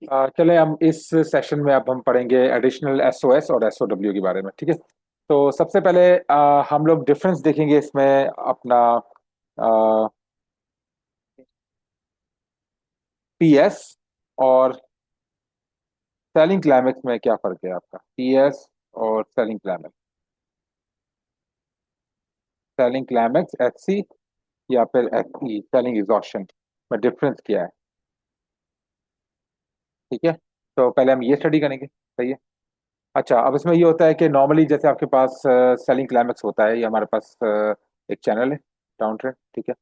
चले हम इस सेशन में अब हम पढ़ेंगे एडिशनल एसओएस और एसओडब्ल्यू के बारे में। ठीक है। तो सबसे पहले हम लोग डिफरेंस देखेंगे इसमें अपना पीएस और सेलिंग क्लाइमेक्स में क्या फर्क है आपका, पीएस और selling climax. Selling climax HC या फिर एसई सेलिंग एग्जॉशन में डिफरेंस क्या है। ठीक है। तो पहले हम ये स्टडी करेंगे, सही है। अच्छा, अब इसमें ये होता है कि नॉर्मली जैसे आपके पास सेलिंग क्लाइमेक्स होता है, ये हमारे पास एक चैनल है, डाउन ट्रेंड। ठीक है।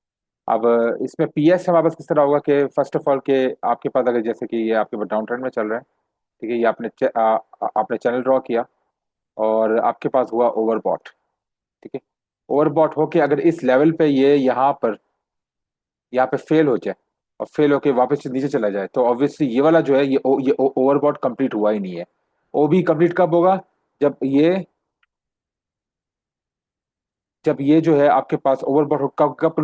अब इसमें पीएस हमारे पास किस तरह होगा कि फर्स्ट ऑफ ऑल के आपके पास अगर जैसे कि ये आपके पास डाउन ट्रेंड में चल रहा है। ठीक है। ये आपने चैनल ड्रॉ किया और आपके पास हुआ ओवरबॉट। ठीक है। ओवरबॉट होके अगर इस लेवल पे ये यहाँ पे फेल हो जाए और फेल होके वापस से नीचे चला जाए, तो ऑब्वियसली ये वाला जो है ये ओवरबॉट कंप्लीट हुआ ही नहीं है। वो भी कंप्लीट कब होगा, जब ये जब ये जो है आपके पास ओवरबॉट कब कब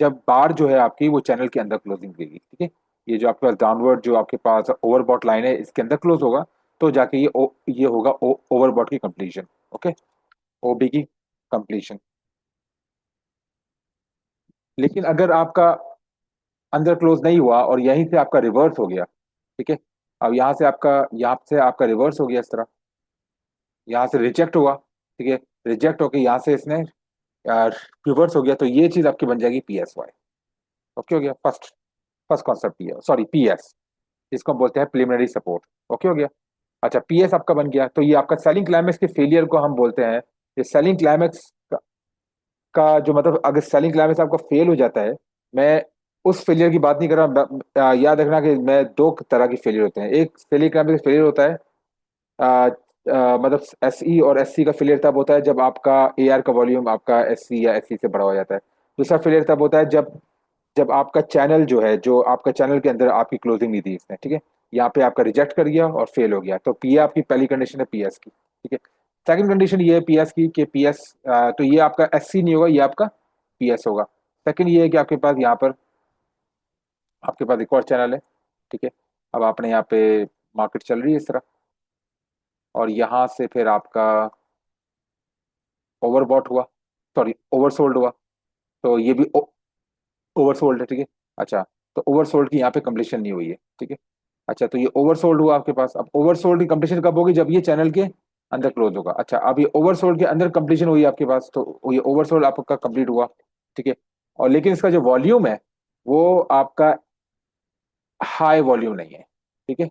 जब बार जो है आपकी वो चैनल के अंदर क्लोजिंग देगी। ठीक है। ये जो आपके पास डाउनवर्ड जो आपके पास ओवरबॉट लाइन है इसके अंदर क्लोज होगा, तो जाके ये होगा ओवरबॉट की कंप्लीशन। ओके। ओबी की कंप्लीशन। लेकिन अगर आपका अंदर क्लोज नहीं हुआ और यहीं से आपका रिवर्स हो गया। ठीक है। अब यहाँ से आपका रिवर्स हो गया इस तरह, यहाँ से रिजेक्ट हुआ। ठीक है। रिजेक्ट होके यहाँ से इसने रिवर्स हो गया, तो ये चीज आपकी बन जाएगी पीएसवाई। ओके हो गया। फर्स्ट फर्स्ट कॉन्सेप्ट ये, सॉरी पीएस, इसको हम बोलते हैं प्रिलिमिनरी सपोर्ट। ओके हो गया। अच्छा, पीएस आपका बन गया, तो ये आपका सेलिंग क्लाइमेक्स के फेलियर को हम बोलते हैं। ये सेलिंग क्लाइमेक्स का जो मतलब अगर सेलिंग क्लाइमेक्स आपका फेल हो जाता है, मैं उस फेलियर की बात नहीं कर रहा। याद रखना कि मैं दो तरह के फेलियर होते हैं। एक सेलिंग क्लाइमेक्स फेलियर होता है, मतलब एसई और एससी का फेलियर तब होता है जब आपका एआर का वॉल्यूम आपका एससी या एससी से बड़ा हो जाता है। दूसरा फेलियर तब होता है जब जब आपका चैनल जो है, जो आपका चैनल के अंदर आपकी क्लोजिंग नहीं थी इसने। ठीक है। यहाँ पे आपका रिजेक्ट कर गया और फेल हो गया, तो पी आपकी पहली कंडीशन है पीएस की। ठीक है। सेकंड कंडीशन ये है पीएस की कि पीएस, तो ये आपका एससी नहीं होगा, ये आपका पीएस होगा। सेकंड ये है कि आपके पास यहाँ पर आपके पास एक और चैनल है। ठीक है। अब आपने यहाँ पे मार्केट चल रही है इस तरह, और यहाँ से फिर आपका ओवरबॉट हुआ, सॉरी ओवरसोल्ड हुआ, तो ये भी ओवरसोल्ड है। ठीक है। अच्छा, तो ओवरसोल्ड की यहाँ पे कंप्लीशन नहीं हुई है। ठीक है। अच्छा, तो ये ओवरसोल्ड हुआ आपके पास। अब ओवरसोल्ड की कंप्लीशन कब होगी, जब ये चैनल के अंदर क्लोज होगा। अच्छा, अब ये ओवरसोल्ड के अंदर कंप्लीशन हुई आपके पास, तो ये ओवरसोल्ड आपका कंप्लीट हुआ। ठीक है। और लेकिन इसका जो वॉल्यूम है वो आपका हाई वॉल्यूम नहीं है। ठीक है।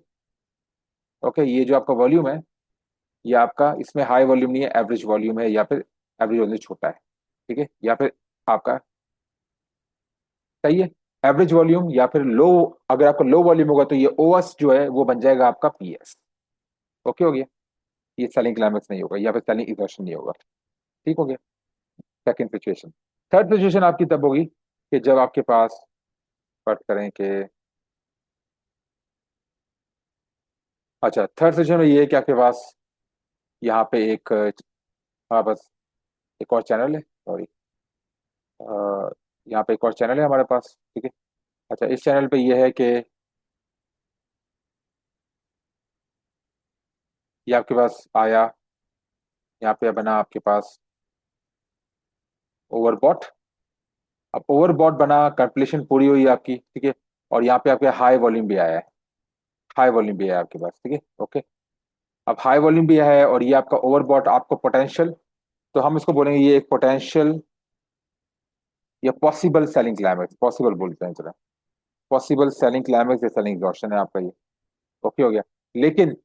ओके, ये जो आपका वॉल्यूम है ये आपका इसमें हाई वॉल्यूम नहीं है, एवरेज वॉल्यूम है, या फिर एवरेज वॉल्यूम छोटा है। ठीक है। या फिर आपका, सही है, एवरेज वॉल्यूम या फिर लो। अगर आपका लो वॉल्यूम होगा तो ये ओएस जो है वो बन जाएगा आपका पीएस। ओके हो गया। ये सेलिंग क्लाइमेक्स नहीं होगा या फिर सेलिंग इक्वेशन नहीं होगा। ठीक हो गया। Second situation. थर्ड सिचुएशन आपकी तब होगी कि जब आपके पास, बात करें कि, अच्छा थर्ड सिचुएशन में ये है कि आपके पास यहाँ पे एक, हाँ बस, एक और चैनल है, सॉरी, यहाँ पे एक और चैनल है हमारे पास। ठीक है। अच्छा, इस चैनल पे ये है कि ये आपके पास आया, यहाँ पे बना आपके पास ओवरबॉट। अब ओवरबॉट बना, कैलकुलेशन पूरी हुई आपकी। ठीक है। और यहाँ पे आपके हाई वॉल्यूम भी आया है, हाई वॉल्यूम भी है आपके पास। ठीक है। ओके। अब हाई वॉल्यूम भी है और ये आपका ओवरबॉट आपको पोटेंशियल, तो हम इसको बोलेंगे ये एक पोटेंशियल या पॉसिबल सेलिंग क्लाइमेक्स, पॉसिबल बोलते हैं जरा, पॉसिबल सेलिंग क्लाइमेक्स या सेलिंग एग्जॉशन है आपका ये। ओके हो गया। लेकिन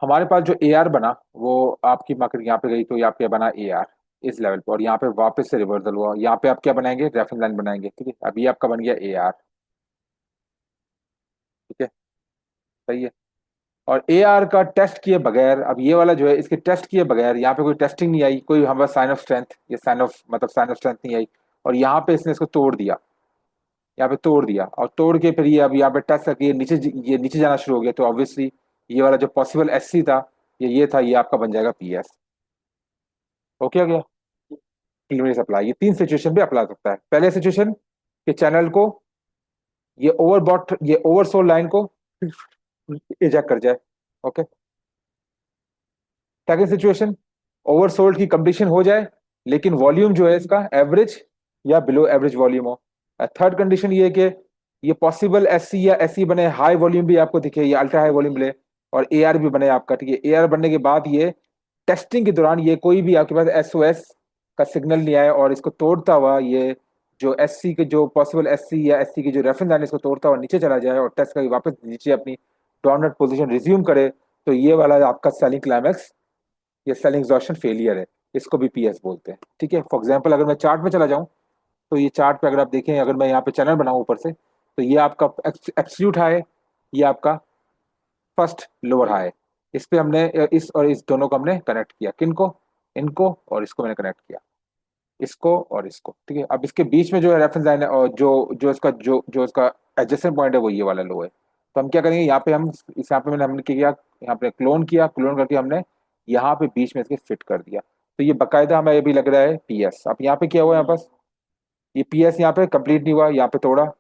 हमारे पास जो ए आर बना, वो आपकी मार्केट यहाँ पे गई तो यहाँ पे बना ए आर इस लेवल पे, और यहाँ पे वापस से रिवर्सल हुआ। यहाँ पे आप क्या बनाएंगे, रेफरेंस लाइन बनाएंगे। ठीक है। अब ये आपका बन गया ए आर। ठीक है। सही है। और ए आर का टेस्ट किए बगैर, अब ये वाला जो है इसके टेस्ट किए बगैर, यहाँ पे कोई टेस्टिंग नहीं आई, कोई हमारा साइन ऑफ स्ट्रेंथ, ये साइन ऑफ मतलब साइन ऑफ स्ट्रेंथ नहीं आई, और यहाँ पे इसने इसको तोड़ दिया। यहाँ पे तोड़ दिया और तोड़ के फिर ये अब यहाँ पे टच करके ये नीचे जाना शुरू हो गया, तो ऑब्वियसली ये वाला जो पॉसिबल एस सी था, ये था, ये आपका बन जाएगा पी एस। ओके हो गया। प्रीलिमिनरी सप्लाई, ये तीन सिचुएशन पे अप्लाई सकता है। पहले सिचुएशन के चैनल को, ये ओवरबॉट, ये ओवरसोल्ड लाइन को इजेक्ट कर जाए। ओके। सेकंड सिचुएशन, ओवरसोल्ड की कंप्लीशन हो जाए लेकिन वॉल्यूम जो है इसका एवरेज या बिलो एवरेज वॉल्यूम हो। थर्ड कंडीशन ये है कि ये पॉसिबल एससी या एससी बने, हाई वॉल्यूम भी आपको दिखे, ये अल्ट्रा हाई वॉल्यूम ले, और एआर भी बने आपका, ठीक है। एआर बनने के बाद ये टेस्टिंग के दौरान ये कोई भी आपके पास एसओएस का सिग्नल नहीं आया और इसको तोड़ता हुआ ये जो एससी के जो पॉसिबल एससी या एससी की जो रेफरेंस लाइन इसको तोड़ता हुआ नीचे चला जाए और टेस्ट करके वापस नीचे अपनी डाउनवर्ड पोजीशन रिज्यूम करे, तो ये वाला आपका सेलिंग क्लाइमैक्स, ये सेल एग्जॉशन फेलियर है। इसको भी पीएस बोलते हैं, ठीक है। फॉर एग्जांपल अगर मैं चार्ट में चला जाऊं, तो ये चार्ट पे अगर आप देखें, अगर मैं यहाँ पे चैनल बनाऊं ऊपर से, तो ये आपका एब्सोल्यूट हाई है, ये आपका फर्स्ट लोअर हाई है। इस पे हमने इस और इस दोनों को हमने कनेक्ट किया, किनको, इनको और इसको मैंने कनेक्ट किया, इसको और इसको, ठीक है। अब इसके बीच में जो है रेफरेंस लाइन है और जो जो इसका जो इसका एडजेसेंट पॉइंट है वो ये वाला लो है। तो हम क्या करेंगे, यहाँ पे हम इस यहाँ पे मैंने हमने क्या किया, यहाँ पे क्लोन किया, क्लोन करके हमने यहाँ पे बीच में इसके फिट कर दिया। तो ये बकायदा हमें ये भी लग रहा है पीएस। अब यहाँ पे क्या हुआ, यहाँ पास ये पीएस यहाँ पे कंप्लीट नहीं हुआ, यहाँ पे थोड़ा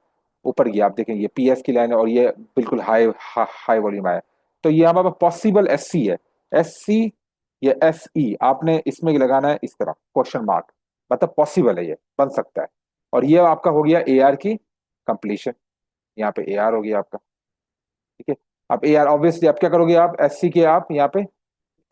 ऊपर गया, आप देखें ये पीएस की लाइन है और ये बिल्कुल हाई हाई वॉल्यूम आया। तो ये हमारा पॉसिबल एससी है, एससी या एसई आपने इसमें लगाना है इस तरह क्वेश्चन मार्क, मतलब पॉसिबल है, ये बन सकता है। और ये आपका हो गया एआर की कंप्लीशन, यहाँ पे एआर हो गया आपका, ठीक है। अब एआर ऑब्वियसली आप क्या करोगे, आप एससी के आप यहाँ पे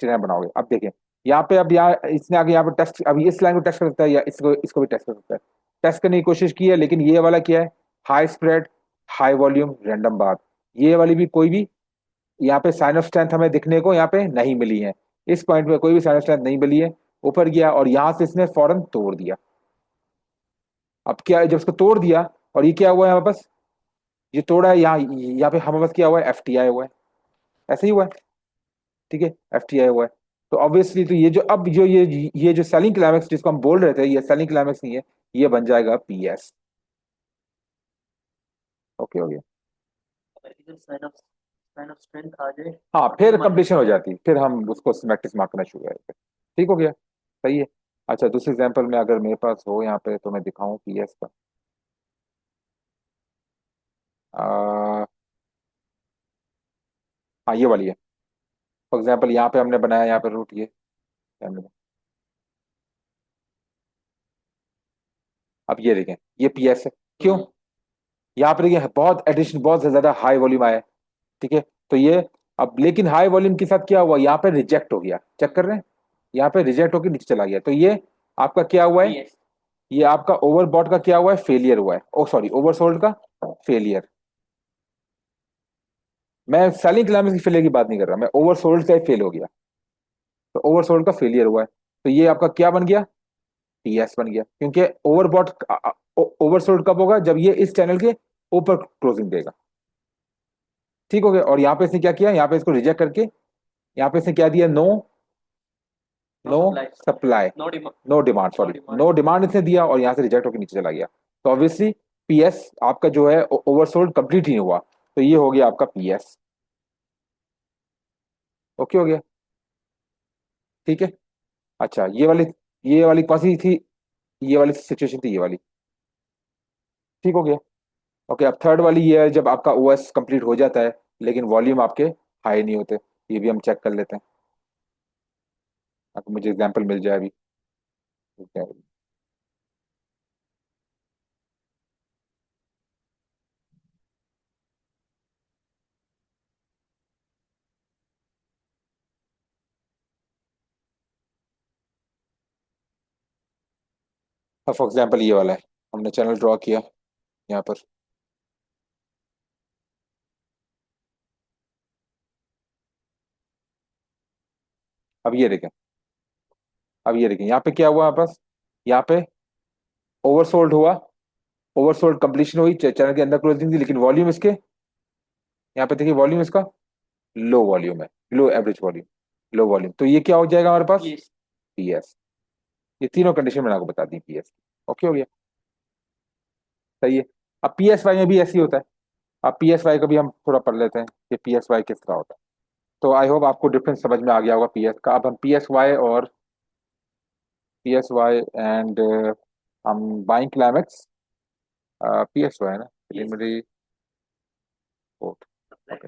चैनल बनाओगे। अब देखें यहाँ पे, अब यहाँ इसने आगे यहाँ पे टेस्ट, अब इस लाइन को टेस्ट कर सकता है या इसको इसको भी टेस्ट कर सकता है। टेस्ट करने की कोशिश की है लेकिन ये वाला क्या है, high spread high volume random bar, ये वाली भी कोई भी यहाँ पे साइन ऑफ स्ट्रेंथ हमें दिखने को यहाँ पे नहीं मिली है, इस पॉइंट पे कोई भी साइन ऑफ स्ट्रेंथ नहीं मिली है। ऊपर गया और यहां से इसने फौरन तोड़ दिया। अब क्या है, जब इसको तोड़ दिया और ये क्या हुआ है हमारे पास, ये तोड़ा है, यहाँ पे हमारे पास क्या हुआ है, एफ टी आई हुआ है, ऐसे ही हुआ है, ठीक है, एफ टी आई हुआ है। तो ऑब्वियसली तो ये जो अब जो ये जो सेलिंग क्लाइमेक्स जिसको हम बोल रहे थे, ये सेलिंग क्लाइमेक्स नहीं है, ये बन जाएगा पी एस। ओके हो गया। साइन ऑफ स्ट्रेंथ आ जाए हाँ फिर फिर मान कंप्लीशन लेते हो हैं। जाती, फिर हम उसको सिमेट्रिक मार्क करना शुरू करेंगे। ठीक हो गया, सही है। अच्छा दूसरे एग्जांपल में अगर मेरे पास हो यहाँ पे तो मैं दिखाऊं पी एस का। आ, हाँ ये वाली है। फॉर एग्जांपल यहाँ पे हमने बनाया, यहाँ पे रूट ये हमने- अब ये देखें, ये पी एस है, क्यों, यहाँ पे देखिए बहुत एडिशन, बहुत ज्यादा हाई वॉल्यूम आया है, ठीक है। तो ये अब लेकिन हाई वॉल्यूम के साथ क्या हुआ, यहाँ पे रिजेक्ट हो गया, चेक कर रहे हैं, यहाँ पे रिजेक्ट होकर नीचे चला गया। तो ये आपका क्या हुआ है, पीएस। ये आपका ओवरबॉट का क्या हुआ है, फेलियर हुआ है, ओ सॉरी ओवरसोल्ड का फेलियर। मैं सेलिंग क्लाइमेक्स की फेलियर की बात नहीं कर रहा, मैं ओवरसोल्ड का फेल हो गया। तो ओवरसोल्ड का फेलियर हुआ है, तो ये आपका क्या बन गया, पीएस बन गया, क्योंकि ओवरबॉट ओवरसोल्ड कब होगा, जब ये इस चैनल के ऊपर क्लोजिंग देगा। ठीक हो गया। और यहाँ पे इसने क्या किया, यहाँ पे इसको रिजेक्ट करके यहाँ पे इसने क्या दिया, no no no supply. Supply, no demand. No demand, no sorry demand. No demand इसने दिया और यहाँ से रिजेक्ट होकर नीचे चला गया। तो ऑब्वियसली पीएस आपका जो है ओवरसोल्ड कंप्लीट ही नहीं हुआ, तो ये हो गया आपका पीएस। ओके हो गया, ठीक है। अच्छा ये वाली कौन सी थी, ये वाली सिचुएशन थी, ये वाली, ठीक हो गया। ओके अब थर्ड वाली ये है जब आपका ओएस कंप्लीट हो जाता है लेकिन वॉल्यूम आपके हाई नहीं होते, ये भी हम चेक कर लेते हैं, आपको मुझे एग्जांपल मिल जाए अभी। फॉर एग्जांपल ये वाला है, हमने चैनल ड्रॉ किया यहाँ पर। अब ये देखें, अब ये देखें यहाँ पे क्या हुआ हमारे पास, यहाँ पे ओवरसोल्ड हुआ, ओवरसोल्ड कंप्लीशन हुई, चैनल के अंदर क्लोजिंग थी, लेकिन वॉल्यूम इसके यहाँ पे देखिए वॉल्यूम इसका लो वॉल्यूम है, लो एवरेज वॉल्यूम, लो वॉल्यूम। तो ये क्या हो जाएगा हमारे पास, पीएस। पीएस। ये तीनों कंडीशन मैंने आपको बता दी पीएस। ओके हो गया, सही है। अब पीएसवाई में भी ऐसे ही होता है। अब पीएसवाई का भी हम थोड़ा पढ़ लेते हैं कि पीएसवाई किस तरह होता है। तो आई होप आपको डिफरेंस समझ में आ गया होगा पीएस का। अब हम पीएसवाई और पीएसवाई एंड हम बाइंग क्लाइमेक्स, पीएसवाई ना प्रिलिमिनरी, ओके,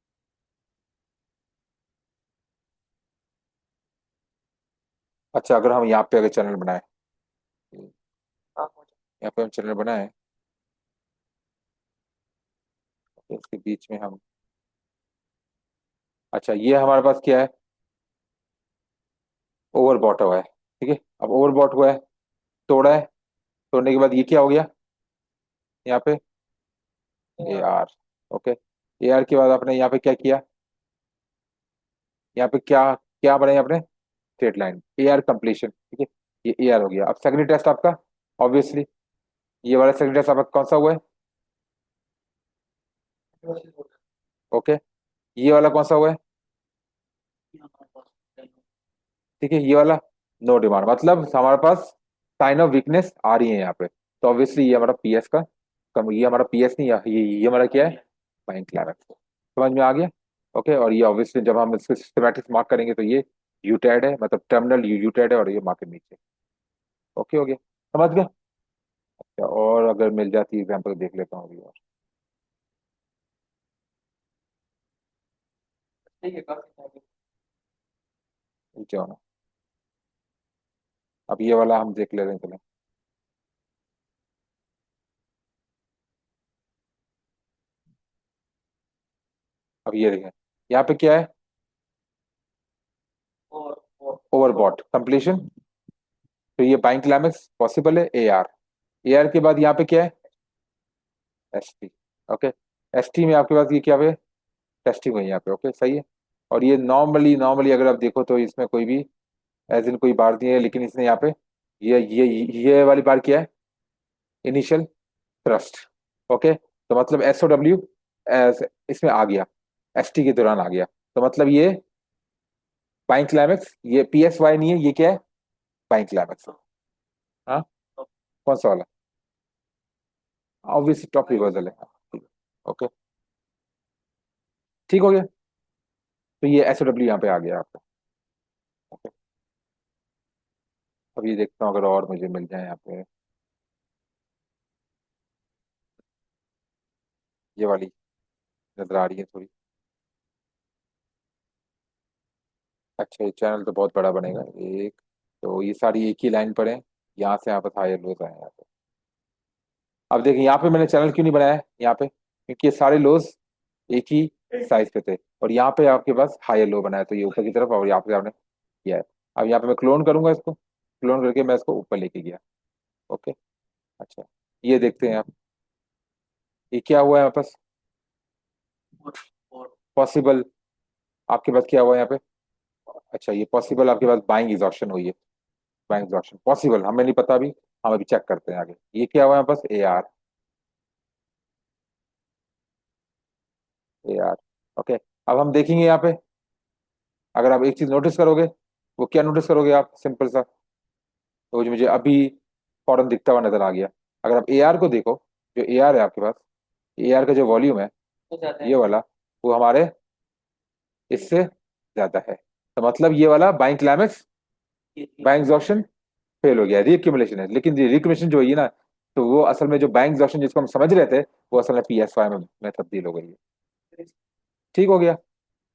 अच्छा, अगर हम यहाँ पे अगर चैनल बनाए, हाँ हो जाए। यहाँ पे हम चैनल बनाए, तो इसके बीच में हम, अच्छा ये हमारे पास क्या है, ओवरबॉट हुआ है, ठीक है। अब ओवरबॉट हुआ है, तोड़ा है, तोड़ने के बाद ये क्या हो गया यहाँ पे, A R. Okay, A R के बाद आपने यहाँ पे क्या किया, यहाँ पे क्या क्या बनाई आपने, straight line, A R completion, ठीक है। ये ए आर हो गया। अब सेकंड टेस्ट आपका, ऑब्वियसली ये वाला सेकंड टेस्ट आपका कौन सा हुआ है, ओके। ये वाला कौन सा हुआ है, ठीक है। ये वाला नो डिमांड, मतलब हमारे पास साइन ऑफ वीकनेस आ रही है यहाँ पे, तो ऑब्वियसली ये हमारा पीएस का कम, ये हमारा पीएस नहीं, ये हमारा क्या है, फाइन क्लैरेक्स। समझ में आ गया, ओके। और ये ऑब्वियसली जब हम इसके सिस्टमैटिक मार्क करेंगे तो ये यूटेड है, मतलब टर्मिनल यूटेड है, और ये मार्केट नीचे, ओके हो गया, समझ गए। अच्छा, और अगर मिल जाती एग्जाम्पल देख लेता हूँ अभी और, ठीक है काफी। नीचे होना। अब ये वाला हम देख ले रहे हैं, चलो। अब ये देखें, यहाँ पे क्या है, और ओवरबॉट कंप्लीशन, तो ये बाइंग क्लाइमेक्स पॉसिबल है, ए आर। ए आर के बाद यहाँ पे क्या है, S T, okay. S T में आपके पास ये क्या है, टेस्टिंग हुई यहाँ पे, ओके सही है। और ये नॉर्मली नॉर्मली अगर आप देखो तो इसमें कोई भी एज इन कोई बार नहीं है, लेकिन इसने यहाँ पे ये वाली बार क्या है, इनिशियल थ्रस्ट, ओके। तो मतलब एस ओ डब्ल्यू इसमें आ गया, एस टी के दौरान आ गया, तो मतलब ये बाइंग क्लाइमेक्स, ये पी एस वाई नहीं है, ये क्या है, बाइंग क्लाइमेक्स। हाँ, कौन सा वाला, ऑब्वियसली टॉप रिवर्सल है, ओके, ठीक हो गया। तो ये एस ओ डब्ल्यू यहाँ पे आ गया आपका, ओके। अब ये देखता हूँ अगर और मुझे मिल जाए यहाँ पे, ये वाली नजर आ रही है थोड़ी। अच्छा, ये चैनल तो बहुत बड़ा बनेगा, एक, तो ये सारी एक ही लाइन पर है, यहाँ से यहाँ पर हायर लोज आए हैं यहाँ पे। अब देखिए यहाँ पे मैंने चैनल क्यों नहीं बनाया है यहाँ पे, क्योंकि ये सारे लोज एक ही साइज पे थे, और यहाँ पे आपके पास हायर लो बनाया, तो ये ऊपर की तरफ, और यहाँ पे आपने किया है। अब यहाँ पे मैं क्लोन करूंगा इसको, क्लोन करके मैं इसको ऊपर लेके गया, ओके। अच्छा, ये देखते हैं आप, ये क्या हुआ है वापस, और पॉसिबल, आपके पास क्या हुआ है यहाँ पे, अच्छा ये पॉसिबल आपके पास बाइंग एग्जॉशन हुई है, बाइंग एग्जॉशन पॉसिबल, हमें नहीं पता अभी, हम अभी चेक करते हैं आगे। ये क्या हुआ है बस, A R, A R, okay. अब हम देखेंगे यहाँ पे, अगर आप एक चीज नोटिस करोगे, वो क्या नोटिस करोगे आप, सिंपल सा, तो जो मुझे अभी फौरन दिखता हुआ नजर आ गया, अगर आप ए आर को देखो, जो ए आर है आपके पास, ए आर का जो वॉल्यूम है, हो जाता ये है। वाला, वो हमारे इससे ज्यादा है, तो मतलब ये वाला buying climax, buying exhaustion fail हो गया, रीएक्यूमुलेशन है। लेकिन ये रीक्यूमुलेशन जो हुई है ना, तो वो असल में जो बाइंग एग्जॉशन जिसको हम समझ रहे थे, वो असल में पी एस वाई में तब्दील हो गई है, ठीक हो गया,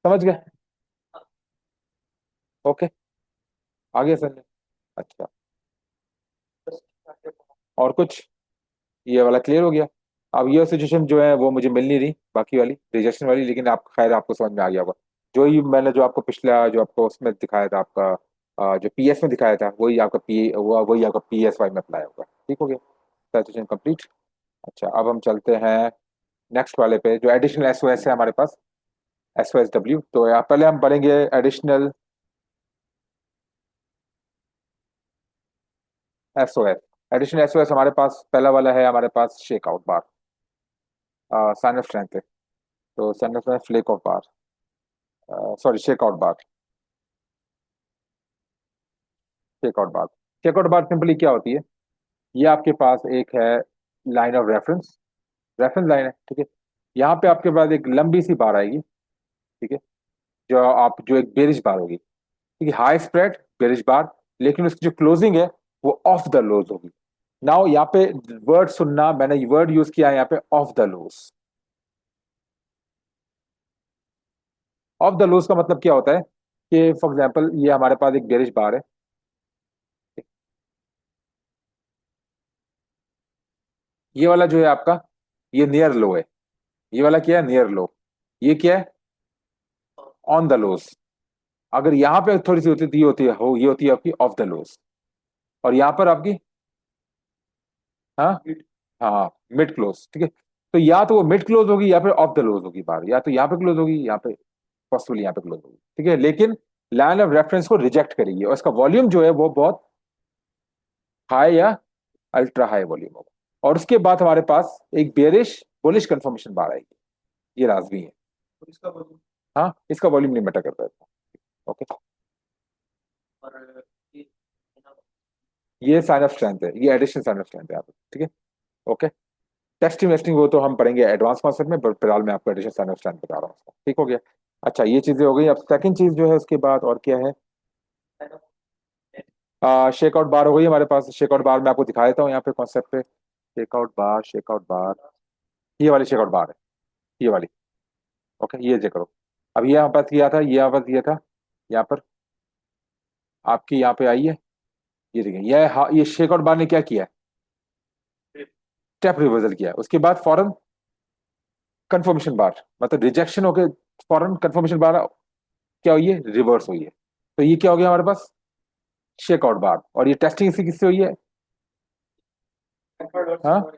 समझ गए, ओके, आगे सर। अच्छा, और कुछ, ये वाला क्लियर हो गया। अब ये सिचुएशन जो है वो मुझे मिल नहीं रही, बाकी वाली रिजेक्शन वाली, लेकिन आप खैर आपको समझ में आ गया होगा, जो ही मैंने जो आपको पिछला जो आपको उसमें दिखाया था आपका, जो पीएस में दिखाया था, वही आपका वही आपका पीएस वाई में अप्लाई होगा, ठीक हो गया, सिचुएशन कंप्लीट। अच्छा, अब हम चलते हैं नेक्स्ट वाले पे, जो एडिशनल एसओएस है हमारे पास, एसओएस डब्ल्यू। तो यहाँ पहले हम पढ़ेंगे एडिशनल एसओएस। एडिशनल एसओएस हमारे पास पहला वाला है हमारे पास, shake out bar, sign of strength है, तो sign of flake of bar, sorry shake out bar, checkout bar. Checkout bar simply क्या होती है, ये आपके पास एक है line of reference, reference line है, ठीक है। यहाँ पे आपके पास एक लंबी सी बार आएगी, ठीक है, जो एक बेरिश बार होगी, ठीक है, हाई स्प्रेड बेरिश बार, लेकिन उसकी जो क्लोजिंग है वो ऑफ द लोज होगी। नाउ यहाँ पे वर्ड सुनना, मैंने वर्ड यूज किया है यहाँ पे, of the lows. Of the lows का मतलब क्या होता है कि फॉर एग्जाम्पल ये हमारे पास एक बेरिश बार है, ये वाला जो है आपका, ये नियर लो है। ये वाला क्या है, नियर लो। ये क्या है, ऑन द लोज। अगर यहाँ पे थोड़ी सी होती है तो ये होती है हो, ये होती है आपकी ऑफ द लोज। और यहाँ पर आपकी, हाँ, हाँ, मिड क्लोज, ठीक है। तो या तो वो मिड क्लोज होगी या फिर ऑफ द लोज होगी बार, या तो यहाँ पे क्लोज होगी, यहाँ पे पॉसिबल यहाँ पे क्लोज होगी, ठीक है। लेकिन लाइन ऑफ रेफरेंस को रिजेक्ट करेगी और इसका वॉल्यूम जो है वो बहुत हाई या अल्ट्रा हाई वॉल्यूम होगा। और उसके बाद हमारे पास एक बेरिश बुलिश कंफर्मेशन बार आएगी। ये लाजमी है। और इसका वजन हाँ, इसका वॉल्यूम नहीं मैटर करता है। ओके, और ये है ना, ये साइन ऑफ स्ट्रेंथ है, ये एडिशन साइन ऑफ स्ट्रेंथ है यहाँ पे, ठीक है। ओके, टेस्टिंग वेस्टिंग वो तो हम पढ़ेंगे एडवांस कॉन्सेप्ट में, बट फिलहाल मैं आपको एडिशन साइन ऑफ स्ट्रेंथ बता रहा हूँ उसका। ठीक हो गया। अच्छा, ये चीजें हो गई। अब सेकंड चीज जो है उसके बाद और क्या है, है ना, शेकआउट बार हो गई हमारे पास। शेकआउट बार मैं आपको दिखा देता हूँ यहाँ पे कॉन्सेप्ट पे। शेकआउट बार, शेकआउट बार, ये वाली शेकआउट बार है, ये वाली। ओके, ये जे करो। अब ये यहाँ पास किया था, ये यहाँ पास किया था, यहाँ पर आपकी यहाँ पे आई है। ये देखिए, ये शेकआउट बार ने क्या किया है, स्टेप रिवर्सल किया है। उसके बाद फॉरन कंफर्मेशन बार, मतलब रिजेक्शन होके फॉरन कंफर्मेशन बार क्या हुई है, रिवर्स हुई है। तो ये क्या हो गया हमारे पास, शेकआउट बार। और ये टेस्टिंग इसकी किससे हुई है, हाँ, और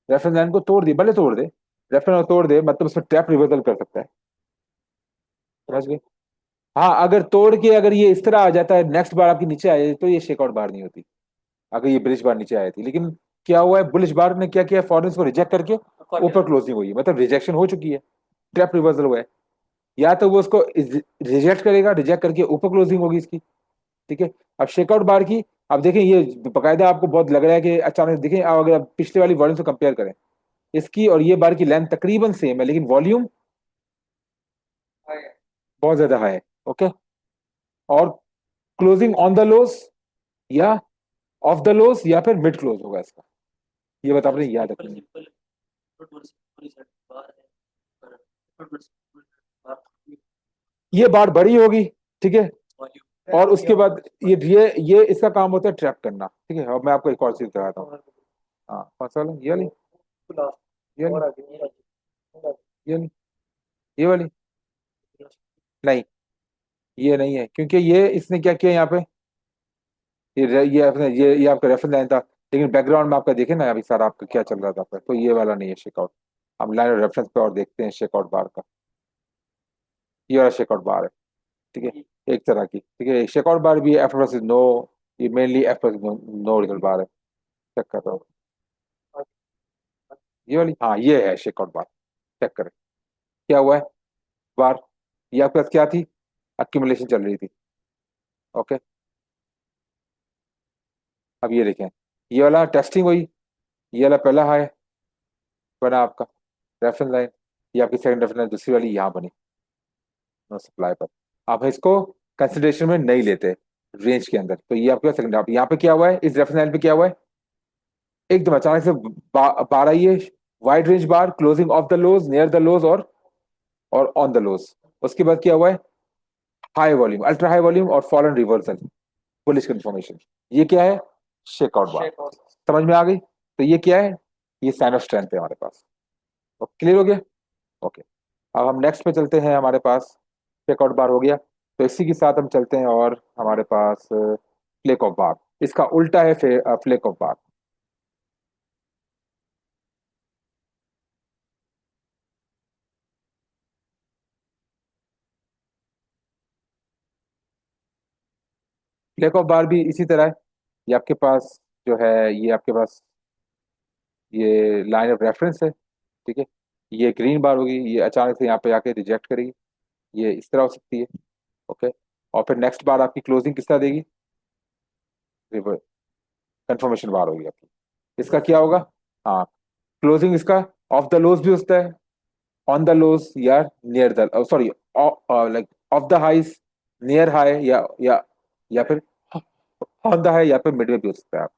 रेफरेंस लाइन को तोड़ दी, भले तोड़ दे, रेफरेंस तोड़ दे, मतलब उसमें ट्रैप रिवर्सल कर सकता है। समझ गए। हाँ, अगर तोड़ के अगर ये इस तरह आ जाता है, नेक्स्ट बार आपकी नीचे आ जाए, तो ये शेकआउट बार नहीं होती। अगर ये बुलिश बार नीचे आई थी, लेकिन क्या हुआ है, बुलिश बार ने क्या किया, फॉरेनर्स को रिजेक्ट करके ऊपर क्लोजिंग हुई है, मतलब रिजेक्शन हो चुकी है, ट्रैप रिवर्सल हुआ है। या तो वो उसको रिजेक्ट करेगा, रिजेक्ट करके ऊपर क्लोजिंग होगी इसकी, ठीक है। अब शेकआउट बार की, अब देखें ये बकायदा आपको बहुत लग रहा है कि अचानक देखें, अब अगर आप पिछले वाली वॉल्यूम से कंपेयर करें, इसकी और ये बार की लेंथ तकरीबन सेम है, लेकिन वॉल्यूम बहुत ज्यादा हाई है। ओके, और क्लोजिंग ऑन द लोज या ऑफ द लोज या फिर मिड क्लोज होगा इसका, ये बता आपने याद रखना है। सिंपल फुटबॉल से पूरी सेट बाहर है, और फुटबॉल से पूरी बाहर ये बार बड़ी होगी, ठीक है। और उसके वॉल्यूम बाद ये इसका काम होता है ट्रैप करना, ठीक है। अब मैं आपको एक और चीज बताता हूँ। हाँ, कौन सा वाला, ये वाली, ये वाली, और आगे ये वाली, ये वाली, नहीं, ये नहीं है, क्योंकि ये इसने क्या किया यहाँ पे, ये अपने ये आपका रेफरेंस लाइन था, लेकिन बैकग्राउंड में आपका देखे ना अभी सारा आपका क्या चल रहा था आपका, तो ये वाला नहीं है शेकआउट। हम लाइन रेफरेंस पे और देखते हैं शेकआउट बार का। ये वाला शेकआउट बार है, ठीक है, एक तरह की, ठीक है। शेकआउट बार भी एफ वर्सेस नो, ये mainly F versus no result bar है। चेक कर रहा हूँ, ये वाली, हाँ, ये है शेकआउट बार। चेक करें क्या हुआ है बार, ये आपके पास क्या थी, अक्यूमुलेशन चल रही थी। ओके, अब ये देखें, ये वाला टेस्टिंग हुई, ये वाला पहला हाई बना आपका रेफरेंस लाइन, ये आपकी सेकंड रेफरेंस लाइन, दूसरी वाली यहाँ बनी नो सप्लाई पर। आप इसको कंसिडरेशन में नहीं लेते रेंज के अंदर, तो ये आपके सेकंड, आप यहाँ पे क्या हुआ है, इस रेफरेंस लाइन पे क्या हुआ है, एकदम अचानक से बार आई है, wide range bar, closing of the lows, near the lows, और ऑन द लोज। उसके बाद क्या हुआ है, high volume, ultra high volume और फॉलन रिवर्सल, बुलिश कंफर्मेशन। ये क्या है, शेकआउट बार। शेक और समझ में आ गई। तो ये क्या है, ये साइन ऑफ स्ट्रेंथ है हमारे पास। क्लियर हो गया। ओके, अब हम नेक्स्ट पे चलते हैं। हमारे पास चेकआउट बार हो गया, तो इसी के साथ हम चलते हैं, और हमारे पास फ्लेक ऑफ बार, इसका उल्टा है flake of bar. Flake of bar भी इसी तरह है। ये आपके पास जो है, ये आपके पास ये लाइन ऑफ रेफरेंस है, ठीक है। ये ग्रीन बार होगी, ये अचानक से यहाँ पे आके रिजेक्ट करेगी, ये इस तरह हो सकती है। ओके, और फिर नेक्स्ट बार आपकी क्लोजिंग किस तरह देगी, कंफर्मेशन बार होगी आपकी। इसका क्या होगा, हाँ, क्लोजिंग इसका ऑफ द लोज भी होता है, ऑन द लोज या near the, sorry, like of the highs, near high, या फिर ऑन द हाई, या फिर मिडवे भी हो सकता है आप।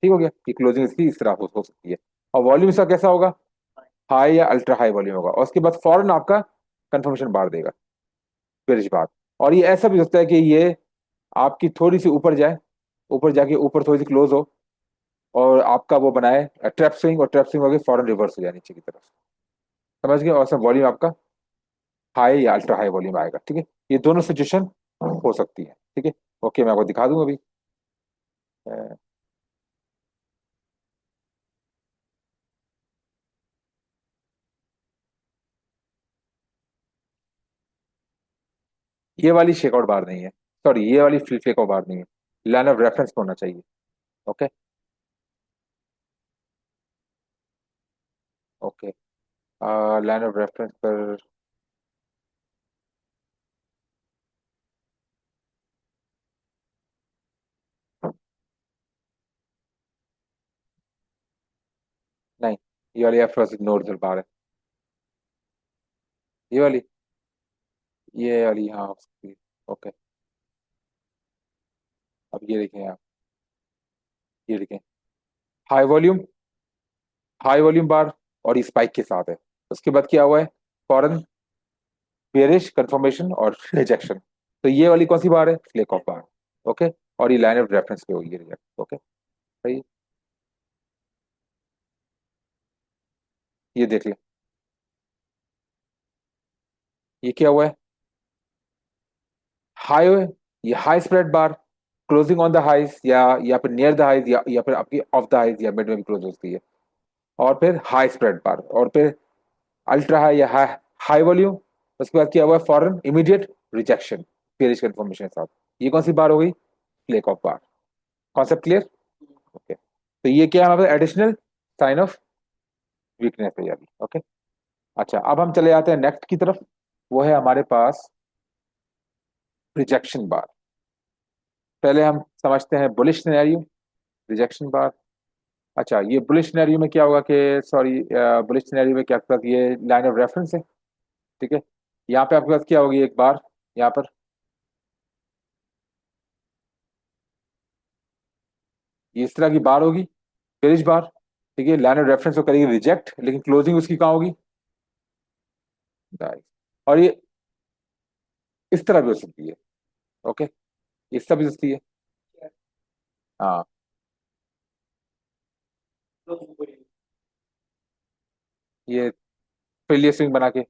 ठीक हो गया, कि क्लोजिंग इसकी इस तरह हो सकती है। और वॉल्यूम इसका कैसा होगा, हाई या अल्ट्रा हाई वॉल्यूम होगा, और उसके बाद फौरन आपका कंफर्मेशन बार देगा, बेरिश बार। और ये ऐसा भी हो सकता है कि ये आपकी थोड़ी सी ऊपर जाए, ऊपर जाके ऊपर थोड़ी सी क्लोज हो, और आपका वो बनाए ट्रैप स्विंग, और ट्रैप स्विंग होगी फॉरन रिवर्स हो जाए नीचे की तरफ, समझ गए, और सब वॉल्यूम आपका हाई या अल्ट्रा हाई वॉल्यूम आएगा, ठीक है। ये दोनों सिचुएशन हो सकती है, ठीक है। ओके, मैं आपको दिखा दूं अभी। अ, ये वाली शेकआउट बार नहीं है, सॉरी, ये वाली फेक बार नहीं है, लाइन ऑफ रेफरेंस होना चाहिए। Okay. Okay, line of reference पर नहीं, ये वाली एफ नोड बार है, ये वाली, ये वाली हाँ हो सकती है। ओके, अब ये देखें आप, ये देखें, हाई वॉल्यूम, हाई वॉल्यूम बार, और ये स्पाइक के साथ है। उसके बाद क्या हुआ है, फॉरन बेरिश कंफर्मेशन और रिजेक्शन। तो ये वाली कौन सी बार है, फ्लेक ऑफ बार। ओके, और ये लाइन ऑफ रेफरेंस पे होगी रिजेक्ट। ओके, सही। ये देख ले, ये क्या हुआ है, हाई, ये high spread bar, closing on the highs, या फिर नियर द हाइज, या फिर आपकी ऑफ द हाइज या मिड में भी क्लोज होती है। और फिर हाई स्प्रेड बार, और फिर अल्ट्रा हाई या हाई, हाई वॉल्यूम। उसके बाद क्या हुआ, फॉरन इमीडिएट रिजेक्शन पेरिश कंफर्मेशन के साथ। ये कौन सी बार हो गई, flake of bar. Concept clear. Okay, तो ये क्या है हमारे एडिशनल साइन ऑफ वीकनेस है ये अभी। ओके, अच्छा, अब हम चले जाते हैं नेक्स्ट की तरफ। वो है हमारे पास रिजेक्शन बार। पहले हम समझते हैं बुलिश सिनेरियो, रिजेक्शन बार। अच्छा, ये बुलिश सिनेरियो में क्या होगा कि, सॉरी, बुलिश सिनेरियो में क्या होगा कि ये लाइन ऑफ रेफरेंस है, ठीक है। यहाँ पे आपके पास क्या होगी, एक बार यहाँ पर ये इस तरह की बार होगी, बेरिश बार, ठीक है। लाइन ऑफ रेफरेंस को करेगी रिजेक्ट, लेकिन क्लोजिंग उसकी कहाँ होगी, दाएं। और ये इस तरह भी हो सकती है। ओके, इस तरह भी हो सकती है। हाँ, ये फेलियर स्विंग बना के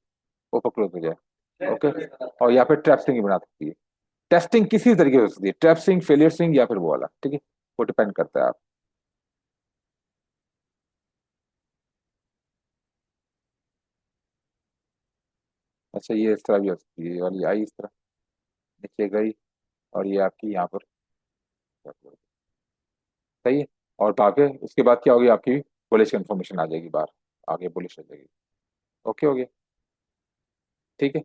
ऊपर क्लोज हो जाए। ओके, और यहाँ पे ट्रैप स्विंग ही बना सकती है। टेस्टिंग किसी तरीके से हो सकती है, ट्रैप स्विंग, फेलियर स्विंग, या फिर वो वाला, ठीक है। वो डिपेंड करता है आप। अच्छा, ये इस तरह भी हो सकती है, ये वाली आई इस तरह नीचे गई, और ये आपकी यहाँ पर, सही है। और आगे उसके बाद क्या होगी आपकी, बुलिश इन्फॉर्मेशन आ जाएगी बाहर, आगे बुलिश आ जाएगी। ओके हो गया, ठीक है।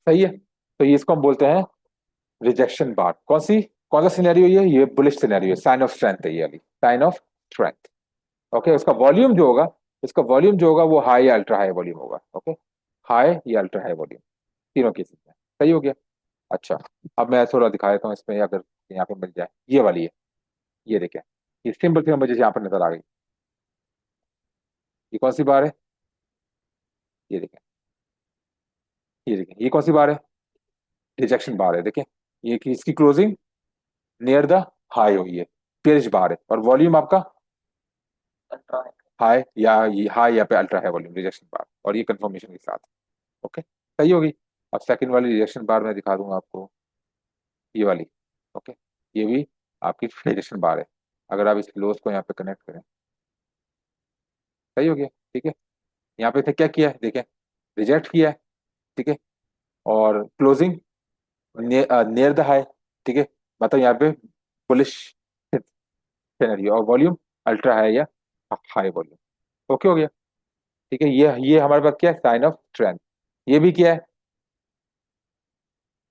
सही है, तो ये इसको हम बोलते हैं रिजेक्शन बार। कौन सा सिनेरियो, ये bullish scenario, sign of strength है ये वाली, साइन ऑफ स्ट्रेंथ। ओके, उसका वॉल्यूम जो होगा, उसका वॉल्यूम जो होगा वो हाई या अल्ट्रा हाई वॉल्यूम होगा। ओके, हाई या अल्ट्रा हाई वॉल्यूम, तीनों केसेस में। सही हो गया। अच्छा, अब मैं थोड़ा दिखा देता हूँ इसमें, अगर यहाँ पे मिल जाए, ये वाली है, ये देखें, ये सिंपल सी मुझे यहाँ पर नजर आ गई। ये कौन सी बार है, ये देखें, ये देखें, ये कौन सी बार है, रिजेक्शन बार है, देखें। ये कि इसकी क्लोजिंग नियर द हाई हुई है, पेरिश बार है, और वॉल्यूम आपका हाई, या ये हाई या पे अल्ट्रा हाई वॉल्यूम रिजेक्शन बार, और ये कंफर्मेशन के साथ। ओके, सही होगी। अब सेकंड वाली रिजेक्शन बार मैं दिखा दूंगा आपको, ये वाली। ओके, ये भी आपकी रिजेक्शन बार है। अगर आप इस लोस को यहाँ पे कनेक्ट करें, सही हो गया, ठीक है। यहाँ पे क्या किया है, देखें, रिजेक्ट किया है, ठीक है। और क्लोजिंग नियर द हाई, ठीक है। मतलब यहाँ पे बुलिश सिनेरियो, और वॉल्यूम अल्ट्रा हाई या हाई वॉल्यूम। ओके हो गया, ठीक है। ये हमारे पास क्या है, साइन ऑफ स्ट्रेंथ। ये भी क्या है,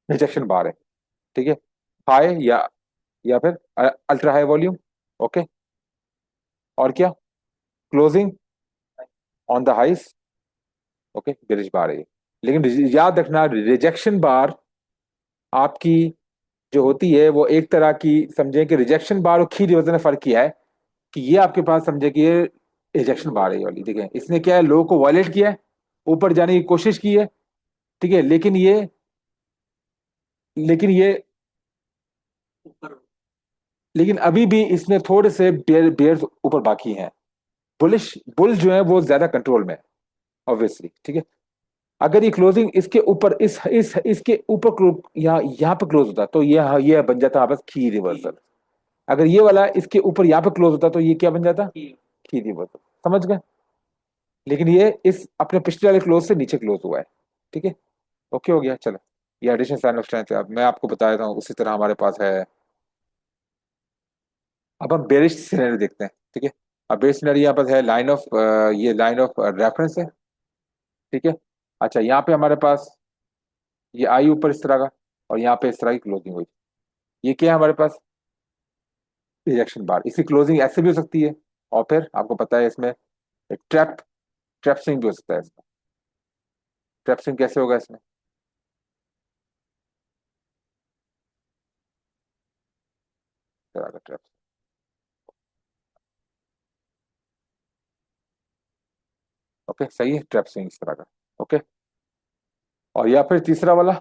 रिजेक्शन बार है, ठीक है। हाई या फिर अल्ट्रा हाई वॉल्यूम। ओके, और क्या, closing on the highs. Okay, bearish bar है ये। लेकिन याद रखना, रिजेक्शन बार आपकी जो होती है वो एक तरह की, समझे कि रिजेक्शन बार और खी रिवर्जन ने फर्क किया है, कि ये आपके पास समझे कि ये रिजेक्शन बार है ये वाली, देखें, इसने क्या है, लो को वायलेट किया है, ऊपर जाने की कोशिश की है, ठीक है, लेकिन ये लेकिन ये, ऊपर। लेकिन अभी भी इसमें थोड़े से बेयर्स ऊपर बाकी हैं। बुलिश बुल जो है वो ज्यादा कंट्रोल में है, ऑब्वियसली, ठीक है। अगर ये क्लोजिंग इसके ऊपर इस इसके ऊपर यहाँ यहाँ पे क्लोज होता तो ये बन जाता बस की रिवर्सल। अगर ये वाला इसके ऊपर यहाँ पे क्लोज होता तो ये क्या बन जाता, की रिवर्सल। समझ गए? लेकिन ये इस अपने पिछले वाले क्लोज से नीचे क्लोज हुआ है, ठीक है। ओके हो गया, चलो। ये एडिशन साइन ऑफ स्ट्रेंथ है। अब मैं आपको बता देता हूँ, उसी तरह हमारे पास है। अब हम बेरिश सिनेरियो देखते हैं, ठीक है। अब बेरिश सिनेरियो यहाँ पर है लाइन ऑफ, ये लाइन ऑफ रेफरेंस है, ठीक है। अच्छा, यहाँ पे हमारे पास ये आई ऊपर इस तरह का, और यहाँ पे इस तरह की क्लोजिंग हुई। ये क्या है हमारे पास, रिजेक्शन बार। इसकी क्लोजिंग ऐसे भी हो सकती है, और फिर आपको पता है इसमें एक ट्रैप स्विंग भी हो सकता है इसमें। ट्रैप स्विंग कैसे होगा इसमें, इस तरह का ट्रैप। ओके, सही है, ट्रैप स्विंग इस तरह का। ओके, और या फिर तीसरा वाला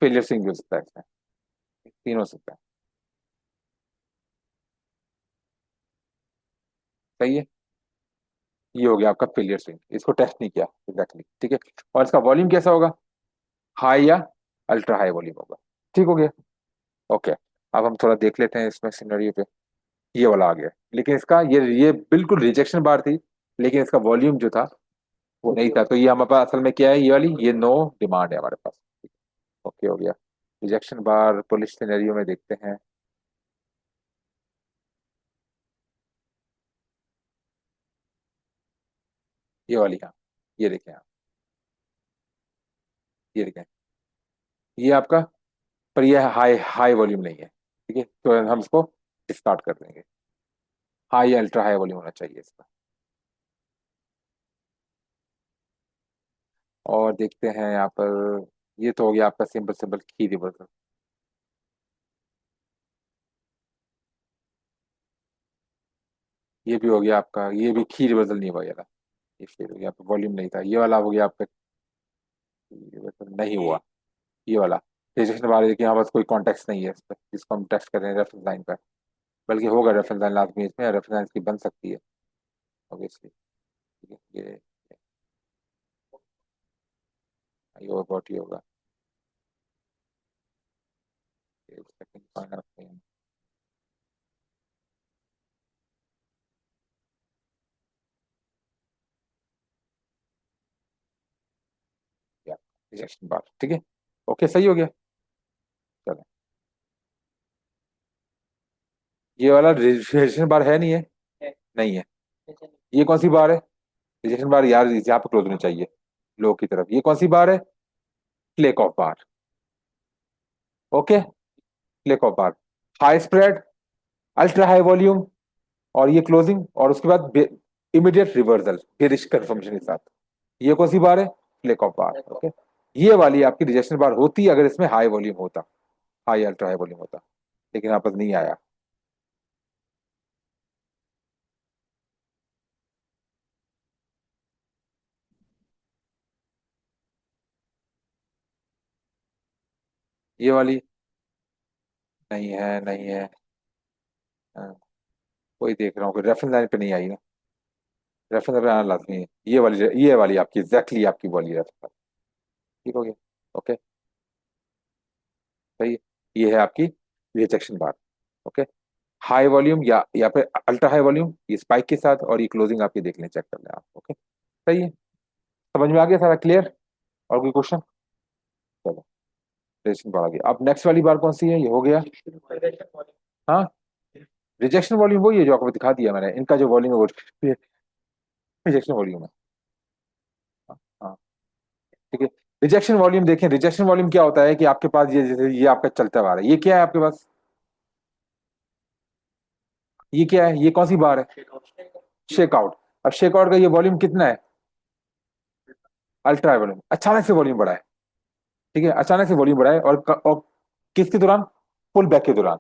फेलियर स्विंग भी हो सकता है इसमें। तीन हो सकता है, सही है। ये हो गया आपका फेलियर स्विंग, इसको टेस्ट नहीं किया एग्जैक्टली, ठीक है। और इसका वॉल्यूम कैसा होगा, हाई या अल्ट्रा हाई वॉल्यूम होगा, ठीक हो गया। ओके, अब हम थोड़ा देख लेते हैं इसमें सिनेरियो पे। ये वाला आ गया, लेकिन इसका ये बिल्कुल रिजेक्शन बार थी, लेकिन इसका वॉल्यूम जो था वो नहीं था। तो ये हमारे पास असल में क्या है, ये वाली ये नो डिमांड है हमारे पास। ओके हो गया। रिजेक्शन बार पुलिस सिनेरियो में देखते हैं। ये वाली, हाँ, ये देखें आप, ये देखें, ये आपका, पर ये हाई हाई वॉल्यूम नहीं है, ठीक है। तो हम इसको डिस्कार्ड कर देंगे। हाई या अल्ट्रा हाई वॉल्यूम होना चाहिए इसका। और देखते हैं यहाँ पर, ये तो हो गया आपका सिंपल सिंपल की रिवर्सल। ये भी हो गया आपका, ये भी की रिवर्सल नहीं हुआ ये वाला। ये फिर हो गया आपका, वॉल्यूम नहीं था। ये वाला हो गया आपका रिवर्सल नहीं हुआ। ये वाला रिजेक्शन वाले कि यहाँ बस कोई कॉन्टेक्स्ट नहीं है इस पर, जिसको हम टेस्ट कर रहे हैं रेफरेंस लाइन पर। बल्कि होगा रेफरेंस लाइन लाजमी इसमें, रेफरेंस लाइन इसकी बन सकती है ऑब्वियसली, ठीक है। ये अबाउट ये होगा, सेकंड पॉइंट ऑफ रिजेक्शन बार, ठीक है। ओके, सही हो गया, चलो। ये वाला रिजेक्शन बार है नहीं है, नहीं है। ये कौन सी बार है, रिजेक्शन बार यार यहाँ पे क्लोज होनी चाहिए लो की तरफ। ये कौन सी बार है, click of bar. Okay, click of bar, high spread, ultra high volume, और ये क्लोजिंग, और उसके बाद इमीडिएट रिवर्सल बेरिश कंफर्मेशन के साथ। ये कौन सी बार है, क्लेक ऑफ बार। ओके, ये वाली आपकी रिजेक्शन बार होती अगर इसमें हाई वॉल्यूम होता, हाई अल्ट्रा हाई वॉल्यूम होता, लेकिन यहाँ पर नहीं आया। ये वाली नहीं है, नहीं है। हाँ, वही देख रहा हूँ, रेफरेंस लाइन पे नहीं आई ना। रेफरेंस लाइन पे आना लाजमी है। ये वाली आपकी एग्जैक्टली आपकी वाली रेफरेंस, ठीक हो गया। ओके, सही है। ये है आपकी रिजेक्शन बार। ओके, हाई वॉल्यूम या फिर अल्ट्रा हाई वॉल्यूम, ये स्पाइक के साथ, और ये क्लोजिंग आपकी देख लें, चेक कर लें आप। ओके, सही है। समझ में आ गया सारा, क्लियर? और कोई क्वेश्चन? चलो, रिजेक्शन बार आ गया। अब नेक्स्ट वाली बार कौन सी है, ये हो गया। हाँ, रिजेक्शन वॉल्यूम वही है जो आपको दिखा दिया मैंने, इनका जो वॉल्यूम है वो रिजेक्शन वॉल्यूम है। हाँ हाँ, ठीक है। रिजेक्शन वॉल्यूम देखें, रिजेक्शन वॉल्यूम क्या होता है कि आपके पास ये जैसे ये आपका चलता आ रहा है, ये क्या है आपके पास, ये क्या है, ये कौन सी बार है, शेकआउट। अब शेकआउट का ये वॉल्यूम कितना है, अल्ट्रा वॉल्यूम। अचानक से वॉल्यूम बढ़ा है, ठीक है, अचानक से वॉल्यूम बढ़ा है, और किसके दौरान, पुल बैक के दौरान।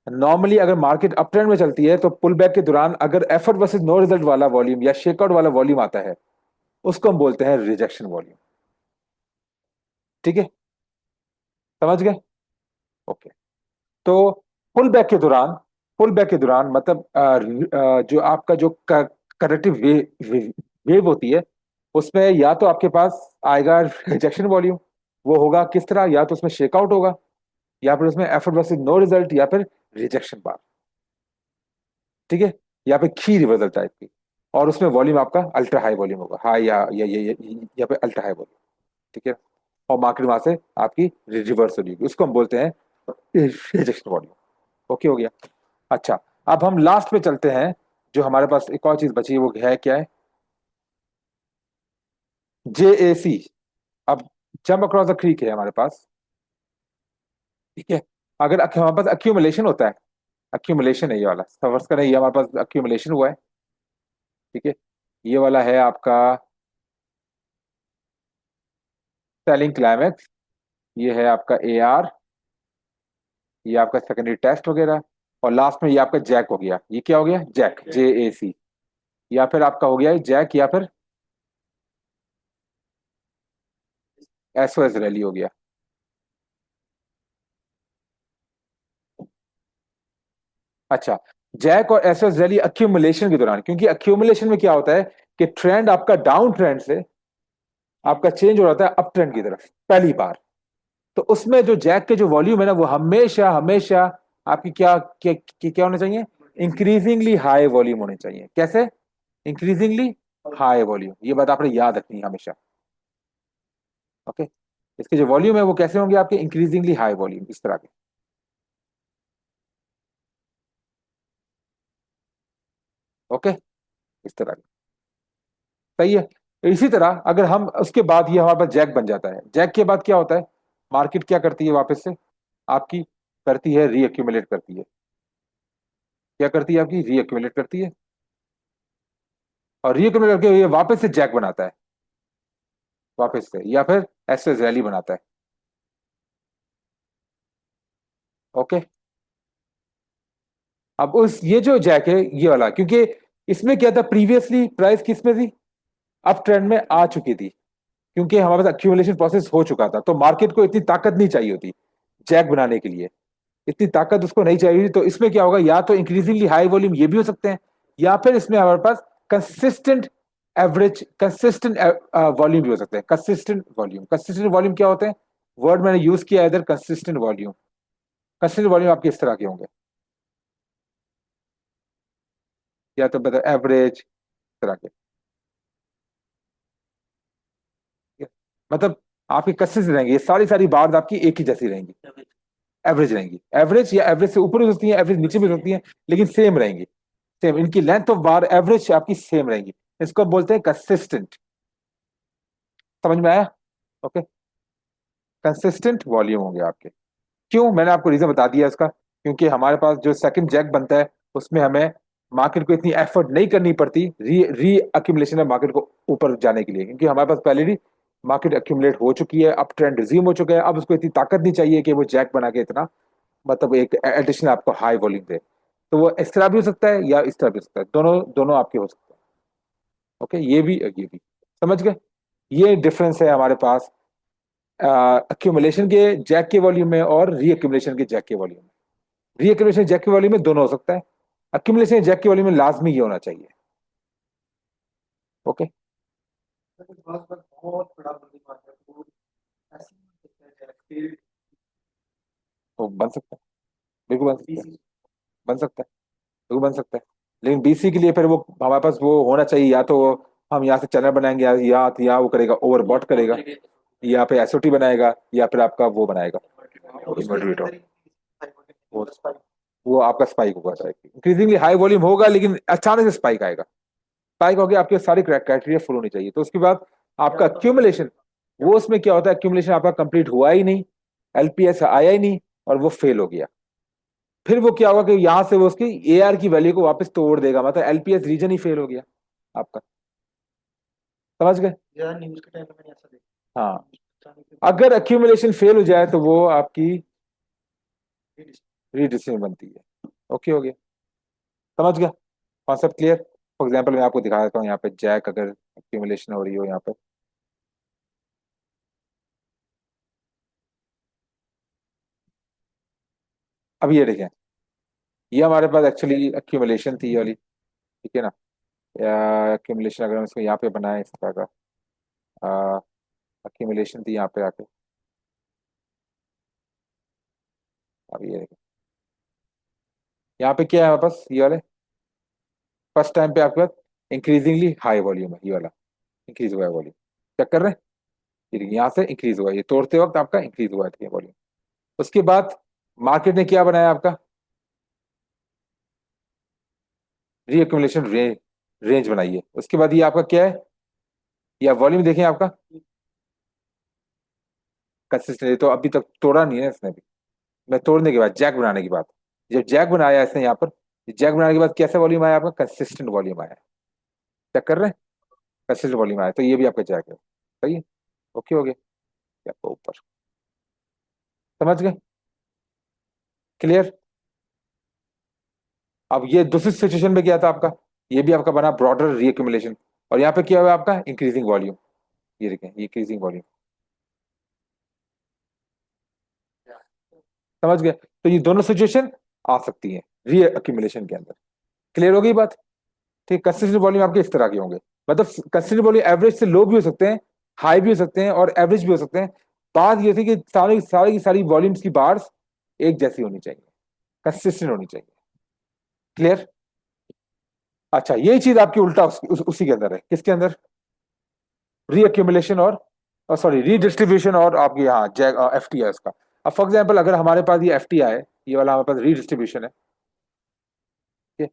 नॉर्मली अगर मार्केट अप ट्रेंड में चलती है तो पुल बैक के दौरान अगर एफर्ट वर्सेस नो रिजल्ट वाला वॉल्यूम या शेकआउट वाला वॉल्यूम आता है, उसको हम बोलते हैं रिजेक्शन वॉल्यूम। ठीक है, समझ गए? ओके। तो पुल बैक के दौरान, पुल बैक के दौरान मतलब जो आपका जो करेक्टिव वेव होती है, उसमें या तो आपके पास आएगा रिजेक्शन वॉल्यूम, वो होगा किस तरह, या तो उसमें शेकआउट होगा, या फिर उसमें एफर्ट वर्सेस नो रिजल्ट, या फिर रिजेक्शन बार, ठीक है, या फिर खी रिवर्सल टाइप की। और उसमें वॉल्यूम आपका अल्ट्रा हाई वॉल्यूम होगा, हाई या फिर अल्ट्रा हाई वॉल्यूम, ठीक है। और मार्केट वहां से आपकी रिवर्स होगी, उसको हम बोलते हैं रिजेक्शन वॉल्यूम। ओके हो गया। अच्छा, अब हम लास्ट पे चलते हैं। जो हमारे पास एक और चीज बची है वो है क्या है, JAC। अब जंप अक्रॉस द क्रीक है हमारे पास, ठीक है। अगर हमारे पास अक्यूमुलेशन होता है, अक्यूमुलेशन है ये वाला, समझ कर, ये हमारे पास अक्यूमुलेशन हुआ है, ठीक है। ये वाला है आपका सेलिंग क्लाइमेक्स, ये है आपका AR, ये आपका सेकेंडरी टेस्ट वगैरह, और लास्ट में ये आपका जैक हो गया। ये क्या हो गया, जैक, JAC। या फिर आपका हो गया जैक, या फिर SOS रैली हो गया। अच्छा, जैक और SOS रैली अक्यूमुलेशन के दौरान, क्योंकि अक्यूमुलेशन में क्या होता है कि ट्रेंड आपका डाउन ट्रेंड से आपका चेंज हो जाता है अप ट्रेंड की तरफ पहली बार। तो उसमें जो जैक के जो वॉल्यूम है ना, वो हमेशा हमेशा आपकी क्या होना चाहिए, इंक्रीजिंगली हाई वॉल्यूम होने चाहिए। कैसे, इंक्रीजिंगली हाई वॉल्यूम, ये बात आपने याद रखनी है हमेशा। ओके, इसके जो वॉल्यूम है वो कैसे होंगे आपके, इंक्रीजिंगली हाई वॉल्यूम, इस तरह के। ओके, इस तरह के, सही है। इसी तरह अगर हम उसके बाद, ये हमारे पास जैक बन जाता है, जैक के बाद क्या होता है, मार्केट क्या करती है वापस से आपकी, करती है रीअक्यूमुलेट करती है। क्या करती है आपकी, रीअक्यूमुलेट करती है, और रीअक्यूमुलेट करके ये वापस से जैक बनाता है, वापस से, या फिर एसएस रैली बनाता है। ओके। अब उस ये जो जैक है ये वाला, क्योंकि इसमें क्या था, प्रीवियसली प्राइस किस में थी, अप ट्रेंड में आ चुकी थी, क्योंकि हमारे पास अक्यूमुलेशन प्रोसेस हो चुका था, तो मार्केट को इतनी ताकत नहीं चाहिए होती जैक बनाने के लिए, इतनी ताकत उसको नहीं चाहिए। तो इसमें क्या होगा, या तो इंक्रीजिंगली हाई वॉल्यूम ये भी हो सकते हैं, या फिर इसमें हमारे पास कंसिस्टेंट एवरेज, कंसिस्टेंट वॉल्यूम भी हो सकते हैं। कंसिस्टेंट वॉल्यूम, कंसिस्टेंट वॉल्यूम क्या होते हैं, वर्ड मैंने यूज किया है इधर, कंसिस्टेंट वॉल्यूम। कंसिस्टेंट वॉल्यूम आपके इस तरह के होंगे, या तो बता एवरेज तरह के, ठीक है? मतलब आपकी कंसिस्टेंट रहेंगी, ये सारी सारी बार आपकी एक ही जैसी रहेंगी, एवरेज रहेंगी, एवरेज या एवरेज से ऊपर भी हो सकती है, एवरेज नीचे भी हो सकती है, लेकिन सेम रहेंगी, सेम, इनकी लेंथ ऑफ बार एवरेज आपकी सेम रहेगी। इसको बोलते हैं कंसिस्टेंट। समझ में आया? ओके, कंसिस्टेंट वॉल्यूम होंगे आपके। क्यों, मैंने आपको रीजन बता दिया इसका, क्योंकि हमारे पास जो सेकंड जैक बनता है उसमें हमें मार्केट को इतनी एफर्ट नहीं करनी पड़ती री अक्यूमुलेशन में मार्केट को ऊपर जाने के लिए, क्योंकि हमारे पास पहले ही मार्केट अक्यूमुलेट हो चुकी है, अप ट्रेंड रिज्यूम हो चुका है। अब उसको इतनी ताकत नहीं चाहिए कि वो जैक बना के इतना, मतलब एक एडिशनल आपको हाई वॉल्यूम दे। तो वो इस तरह भी हो सकता है या इस तरह भी हो सकता है, दोनों दोनों आपके हो सकते हैं। ओके, ये भी समझ गए। ये डिफरेंस है हमारे पास अक्यूमुलेशन के जैक के वॉल्यूम में और रीअक्यूमुलेशन के जैक के वॉल्यूम में। रीअक्यूमुलेशन जैक के वॉल्यूम में दोनों हो सकता है, अक्यूमुलेशन जैक के वॉल्यूम में लाजमी ये होना चाहिए। ओके, बहुत बड़ा बंदी मार है वो, ऐसे नहीं हो सकता है जैक वो बन सकता है, बिल्कुल बन सकता है, फिर बन सकता है, बिल्कुल बन सकता है। लेकिन BC के लिए फिर वो हमारे पास वो होना चाहिए, या तो हम यहाँ से चैनल बनाएंगे, या वो करेगा ओवरबॉट करेगा, या फिर SOT बनाएगा, या फिर आपका वो बनाएगा इन्वर्टर। वो वो आपका स्पाइक होगा, इंक्रीजिंगली हाई वॉल्यूम होगा, लेकिन अचानक से स्पाइक आएगा। स्पाइक हो गया, आपके सारी क्राइटेरिया फुल होनी चाहिए। तो उसके बाद आपका अक्यूमुलेशन, वो उसमें क्या होता है, अक्यूमुलेशन आपका कंप्लीट हुआ ही नहीं, LPS आया ही नहीं, और वो फेल हो गया। फिर वो क्या होगा कि यहां से वो उसकी AR की वैल्यू को वापस तोड़ देगा, मतलब LPS रीजन ही फेल हो गया आपका। समझ गए? यार न्यूज के टाइम पे मैंने ऐसा हाँ, देखा अगर अक्यूमुलेशन फेल हो जाए तो वो आपकी रीडिस्ट्रीब्यूशन बनती है। ओके हो गया, समझ गया, कॉन्सेप्ट क्लियर? फॉर एग्जाम्पल मैं आपको दिखा देता हूँ, यहाँ पे जैक अगर एक्यूमुलेशन हो रही हो यहाँ पे, अब ये देखें, ये हमारे पास एक्चुअली एक्यूमुलेशन थी ये वाली, ठीक है ना। एक्यूमुलेशन अगर हम इसको यहाँ पे बनाए इस तरह का, एक्यूमुलेशन थी यहाँ पे आके। अब ये देखें, यहाँ पे क्या है हमारे पास, ये वाले फर्स्ट टाइम पे आपके पास इंक्रीजिंगली हाई वॉल्यूम है, ये वाला इंक्रीज हुआ है वॉल्यूम। चेक कर रहे हैं, ये देखिए, यहाँ से इंक्रीज हुआ है, ये तोड़ते वक्त आपका इंक्रीज हुआ है वॉल्यूम। उसके बाद मार्केट ने क्या बनाया आपका, रीएक्यूमुलेशन रेंज बनाई है। उसके बाद ये आपका क्या है, या वॉल्यूम देखें आपका कंसिस्टेंट, तो अभी तक तोड़ा नहीं है इसने भी। मैं तोड़ने के बाद जैक बनाने के बाद, जब जैक बनाया इसने यहाँ पर, जैक बनाने के बाद कैसा वॉल्यूम आया आपका, कंसिस्टेंट वॉल्यूम आया। चेक कर रहे हैं, कंसिस्टेंट वॉल्यूम आया, तो ये भी आपका जैक है। सही है, ओके हो गया, ये आपका ऊपर। समझ गए, क्लियर। अब ये दूसरी सिचुएशन में क्या था आपका, ये भी आपका बना ब्रॉडर रीएक्यूमुलेशन, और यहाँ पे क्या हुआ आपका इंक्रीजिंग वॉल्यूम। ये देखें, ये इंक्रीजिंग वॉल्यूम। समझ गए, तो ये दोनों सिचुएशन आ सकती है रीअक्यूमुलेशन के अंदर। क्लियर हो गई बात। ठीक, कंसिस्टेंट वॉल्यूम आपके इस तरह के होंगे, मतलब कंसिस्टेंट वॉल्यूम एवरेज से लो भी हो सकते हैं, हाई भी हो सकते हैं, और एवरेज भी हो सकते हैं। बात ये थी कि सारी सारी की सारी वॉल्यूम्स की बार्स एक जैसी होनी चाहिए, कंसिस्टेंट होनी चाहिए। क्लियर। अच्छा, यही चीज आपकी उल्टा उसी के अंदर है, किसके अंदर, रीअक्यूमुलेशन और सॉरी रीडिस्ट्रीब्यूशन, और आपके यहाँ जैक एफ टी आई उसका। अब फॉर एग्जाम्पल अगर हमारे पास ये एफ टी आई है, ये वाला हमारे पास रीडिस्ट्रीब्यूशन है, ठीक है।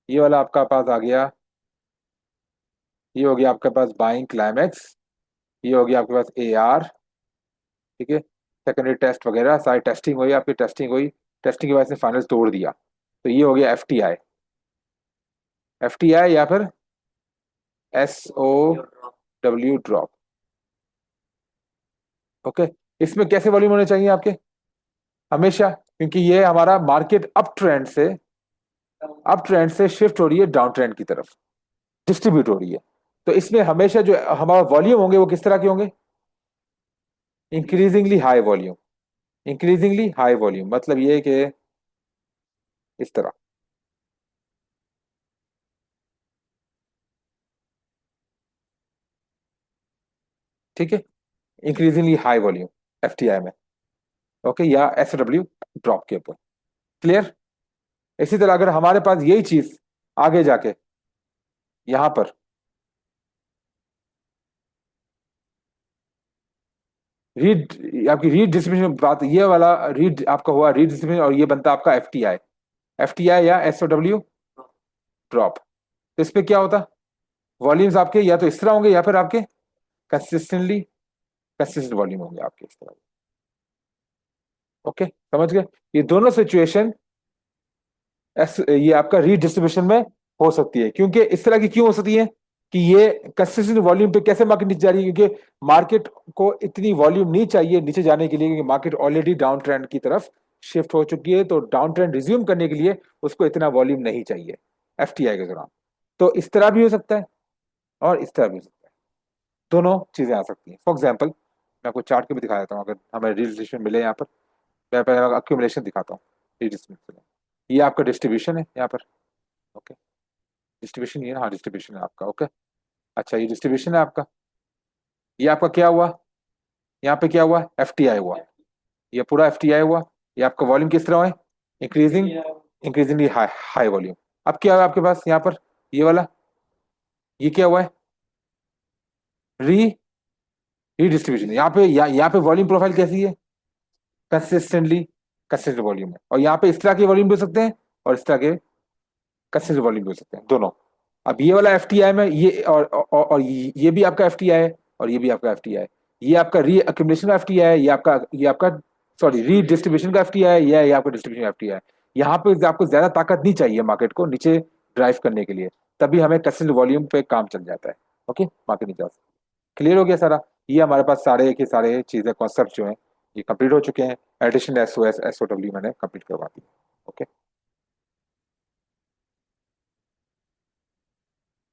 ये वाला आपका पास आ गया, ये हो गया आपके पास बाइंग क्लाइमेक्स, ये हो गया आपके पास ए आर, ठीक है। सेकेंडरी टेस्ट वगैरह सारी टेस्टिंग हुई, आपकी टेस्टिंग हुई, टेस्टिंग के बाद से फाइनल तोड़ दिया, तो ये हो गया F T I. F T I या फिर S O W drop. Okay, इसमें कैसे वॉल्यूम होने चाहिए आपके, हमेशा, क्योंकि ये हमारा मार्केट अप ट्रेंड से शिफ्ट हो रही है डाउन ट्रेंड की तरफ, डिस्ट्रीब्यूट हो रही है। तो इसमें हमेशा जो हमारा वॉल्यूम होंगे वो किस तरह के होंगे, increasingly high volume. Increasingly high volume मतलब ये कि इस तरह, ठीक है, increasingly high volume F T आई में। ओके, या एस डब्ल्यू ड्रॉप के ऊपर। क्लियर। इसी तरह अगर हमारे पास यही चीज आगे जाके यहां पर रीड, आपकी रीड डिस्ट्रीब्यूशन बात, ये वाला रीड आपका हुआ रीड डिस्ट्रीब्यूशन, और ये बनता आपका F T I, F T I या एस डब्ल्यू ड्रॉप। तो इस पे क्या होता, वॉल्यूम्स आपके या तो इस तरह होंगे, या फिर आपके कंसिस्टेंटली कंसिस्टेंट वॉल्यूम होंगे आपके इस तरह। ओके, समझ गए। ये दोनों सिचुएशन ये आपका रीडिस्ट्रीब्यूशन में हो सकती है, क्योंकि इस तरह की क्यों हो सकती है कि ये कंसिस्टेंट वॉल्यूम पे कैसे मार्केट नीचे जा रही है, क्योंकि मार्केट को इतनी वॉल्यूम नहीं चाहिए नीचे जाने के लिए, क्योंकि मार्केट ऑलरेडी डाउन ट्रेंड की तरफ शिफ्ट हो चुकी है, तो डाउन ट्रेंड रिज्यूम करने के लिए उसको इतना वॉल्यूम नहीं चाहिए एफटीआई के दौरान। तो इस तरह भी हो सकता है और इस तरह भी हो सकता है, दोनों चीजें आ सकती हैं। फॉर एग्जाम्पल मैं आपको चार्ट के भी दिखा देता हूँ, अगर हमें रीडिस्ट्रीब्यूशन मिले यहाँ पर, मैं पहले अक्यूमुलेशन दिखाता हूँ। रीडिस्ट्रीब्यूशन, ये आपका डिस्ट्रीब्यूशन है यहाँ पर। ओके, डिस्ट्रीब्यूशन ये, हाँ डिस्ट्रीब्यूशन है आपका। ओके, अच्छा ये डिस्ट्रीब्यूशन है आपका, ये आपका क्या हुआ, यहाँ पे क्या हुआ, एफ टी आई हुआ, ये पूरा एफ टी आई हुआ। ये आपका वॉल्यूम किस तरह है, increasing, increasingly high high volume. अब क्या है आपके पास यहाँ पर, ये वाला, ये क्या हुआ है, री रीडिस्ट्रीब्यूशन। यहाँ पे वॉल्यूम प्रोफाइल कैसी है, कंसिस्टेंटली कंसिस्टेंट वॉल्यूम है, और यहाँ पे इस तरह के वॉल्यूम भी हो सकते हैं और इस तरह के कंसिस्टेंट वॉल्यूम भी हो सकते हैं, दोनों। अब ये वाला एफटीआई में ये और ये भी आपका एफटीआई है, और ये भी आपका एफटीआई है। ये आपका री एक्यूमुलेशन का एफटीआई है, ये आपका सॉरी रीडिस्ट्रीब्यूशन का एफटीआई है, ये आपका डिस्ट्रीब्यूशन का एफटीआई है। यहाँ पे आपको ज्यादा ताकत नहीं चाहिए मार्केट को नीचे ड्राइव करने के लिए, तभी हमें कंसिस्टेंट वॉल्यूम पे काम चल जाता है। ओके, मार्केट नीचे आ सकता है। क्लियर हो गया सारा, ये हमारे पास सारे के सारे चीजें कॉन्सेप्ट जो हैं ये कंप्लीट हो चुके हैं। एडिशन एस ओ डब्ल्यू मैंने कंप्लीट करवा दी। ओके।